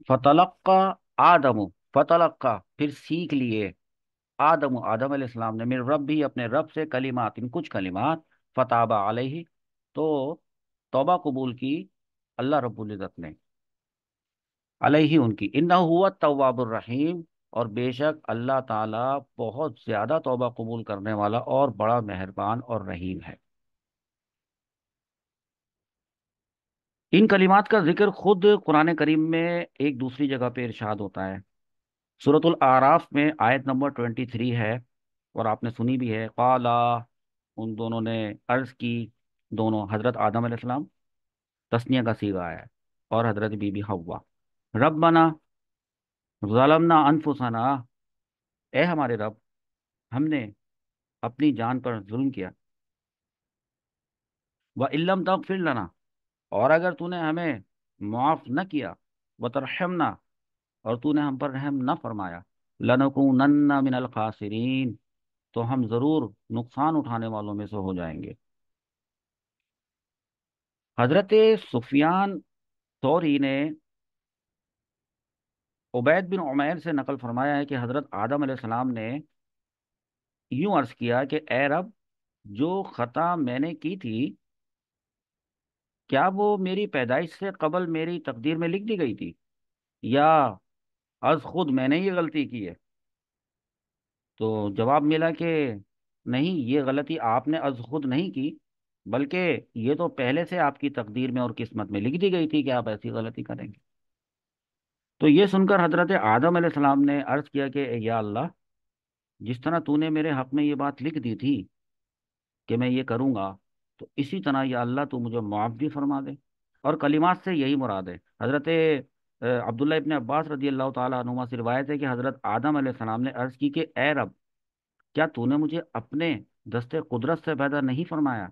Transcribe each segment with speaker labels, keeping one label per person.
Speaker 1: فتلقا آدم، فتلقا پھر سیکھ لیے، آدم علیہ السلام نے، من رب بھی اپنے رب سے، کلمات کچھ کلمات، فتاب علیہ تو توبہ قبول کی اللہ رب العزت نے، علیہ ان کی، انہ ہوا التواب الرحیم، اور بے شک اللہ تعالی بہت زیادہ توبہ قبول کرنے والا اور بڑا مہربان اور رحیم ہے۔ ان کلمات کا ذکر خود قرآن کریم میں ایک دوسری جگہ پہ ارشاد ہوتا ہے۔ سورۃ الاعراف میں آیت نمبر 23 ہے، اور آپ نے سنی بھی ہے، قالا ان دونوں نے عرض کی، دونوں حضرت آدم علیہ السلام، تسنیہ کا صیغہ ہے، اور حضرت بی بی حوا، ربنا ظلمنا انفسنا، اے ہمارے رب ہم نے اپنی جان پر ظلم کیا، وَإِلَّمْ تَغْفِرْ لَنَا، اور اگر تو نے ہمیں معاف نہ کیا، وَتَرْحَمْنَا، اور تو نے ہم پر رحم نہ فرمایا، لَنَكُونَنَّ مِنَ الْخَاسِرِينَ، تو ہم ضرور نقصان اٹھانے والوں میں سے ہو جائیں گے۔ حضرت سفیان ثوری نے عبید بن عمیر سے نقل فرمایا ہے کہ حضرت آدم علیہ السلام نے یوں عرض کیا کہ اے رب، جو خطا میں نے کی تھی، کیا وہ میری پیدائش سے قبل میری تقدیر میں لکھ دی گئی تھی، یا از خود میں نے یہ غلطی کی ہے؟ تو جواب ملا کہ نہیں، یہ غلطی آپ نے از خود نہیں کی، بلکہ یہ تو پہلے سے آپ کی تقدیر میں اور قسمت میں لکھ دی گئی تھی کہ آپ ایسی غلطی کریں گے۔ تو یہ سن کر حضرت آدم علیہ السلام نے عرض کیا کہ اے یا اللہ، جس طرح تو نے میرے حق میں یہ بات لکھ دی تھی کہ میں یہ کروں گا، تو اسی طرح یا اللہ تو مجھے معاف بھی فرما دے۔ اور کلمات سے یہی مراد ہے۔ حضرت عبداللہ ابن عباس رضی اللہ تعالیٰ عنہما سے روایت ہے کہ حضرت آدم علیہ السلام نے عرض کی کہ اے رب، کیا تو نے مجھے اپنے دستے قدرت سے پیدا نہیں فرمایا؟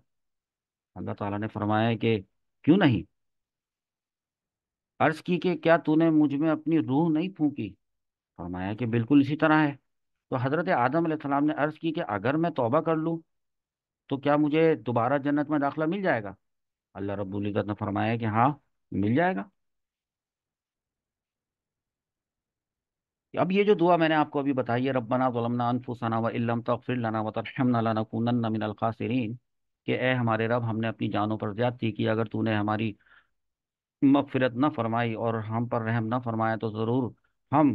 Speaker 1: اللہ تعالیٰ نے فرمایا کہ کیوں نہیں؟ عرض کی کہ کیا تو نے مجھ میں اپنی روح نہیں پھونکی؟ فرمایا کہ بالکل اسی طرح ہے۔ تو حضرت آدم علیہ السلام نے عرض کی کہ اگر میں توبہ کر لوں تو کیا مجھے دوبارہ جنت میں داخلہ مل جائے گا؟ اللہ رب العزت نے فرمایا کہ ہاں، مل جائے گا۔ اب یہ جو دعا میں نے آپ کو ابھی بتائی ہے، ربنا ظلمنا انفسنا وان لم تغفر لنا وترحمنا لنکونن من الخاسرین، کہ اے ہمارے رب ہم نے اپنی جانوں پر زیادتی کی، اگر تو نے ہماری مغفرت نہ فرمائی اور ہم پر رحم نہ فرمایا تو ضرور ہم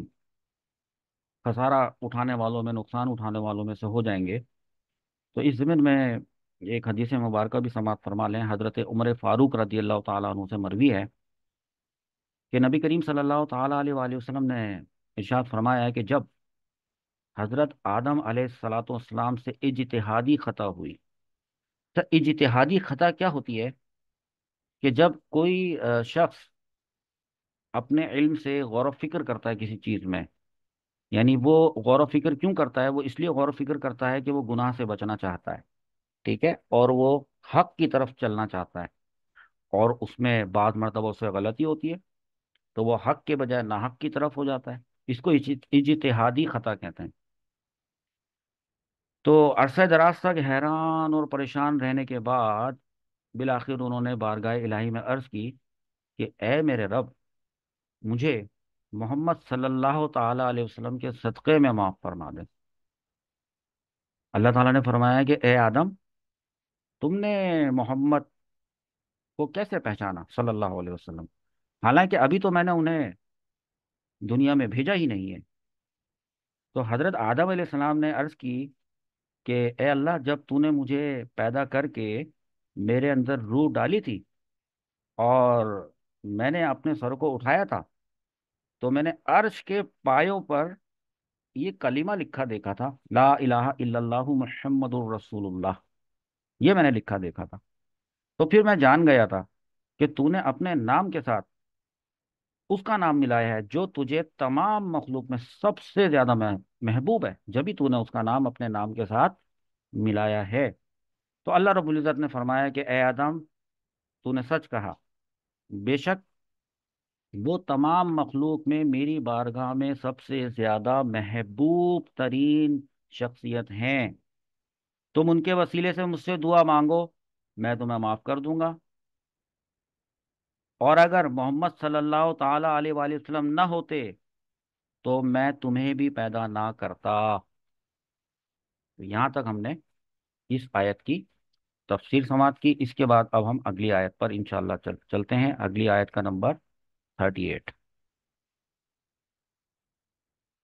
Speaker 1: خسارہ اٹھانے والوں میں، نقصان اٹھانے والوں میں سے ہو جائیں گے۔ تو اس ضمن میں ایک حدیث مبارکہ بھی سماعت فرما لیں۔ حضرت عمر فاروق رضی اللہ تعالیٰ عنہ سے مروی ہے کہ نبی کریم صلی اللہ تعالیٰ علیہ وآلہ وسلم نے ارشاد فرمایا ہے کہ جب حضرت آدم علیہ الصلاۃ والسلام سے اجتہادی خطا ہوئی، تو اجتہادی خطا کیا ہوتی ہے؟ کہ جب کوئی شخص اپنے علم سے غور و فکر کرتا ہے کسی چیز میں، یعنی وہ غور و فکر کیوں کرتا ہے؟ وہ اس لیے غور و فکر کرتا ہے کہ وہ گناہ سے بچنا چاہتا ہے، ٹھیک ہے، اور وہ حق کی طرف چلنا چاہتا ہے، اور اس میں بعض مرتبہ اس سے غلطی ہوتی ہے، تو وہ حق کے بجائے ناحق کی طرف ہو جاتا ہے۔ اس کو اجتہادی خطا کہتے ہیں۔ تو عرصہ دراز تک حیران اور پریشان رہنے کے بعد بالآخر انہوں نے بارگاہ الہی میں عرض کی کہ اے میرے رب، مجھے محمد صلی اللہ تعالی علیہ وسلم کے صدقے میں معاف فرما دے۔ اللہ تعالیٰ نے فرمایا کہ اے آدم، تم نے محمد کو کیسے پہچانا صلی اللہ علیہ وسلم، حالانکہ ابھی تو میں نے انہیں دنیا میں بھیجا ہی نہیں ہے؟ تو حضرت آدم علیہ السلام نے عرض کی کہ اے اللہ، جب تو نے مجھے پیدا کر کے میرے اندر روح ڈالی تھی اور میں نے اپنے سر کو اٹھایا تھا، تو میں نے عرش کے پایوں پر یہ کلمہ لکھا دیکھا تھا، لا الہ الا اللہ محمد الرسول اللہ، یہ میں نے لکھا دیکھا تھا۔ تو پھر میں جان گیا تھا کہ تو نے اپنے نام کے ساتھ اس کا نام ملایا ہے جو تجھے تمام مخلوق میں سب سے زیادہ محبوب ہے، جبھی تو نے اس کا نام اپنے نام کے ساتھ ملایا ہے۔ تو اللہ رب العزت نے فرمایا کہ اے آدم، تو نے سچ کہا، بے شک وہ تمام مخلوق میں میری بارگاہ میں سب سے زیادہ محبوب ترین شخصیت ہیں، تم ان کے وسیلے سے مجھ سے دعا مانگو، میں تمہیں معاف کر دوں گا، اور اگر محمد صلی اللہ تعالی علیہ وآلہ وسلم نہ ہوتے تو میں تمہیں بھی پیدا نہ کرتا۔ تو یہاں تک ہم نے اس آیت کی تفسیر سماعت کی۔ اس کے بعد اب ہم اگلی آیت پر انشاءاللہ چلتے ہیں۔ اگلی آیت کا نمبر 38۔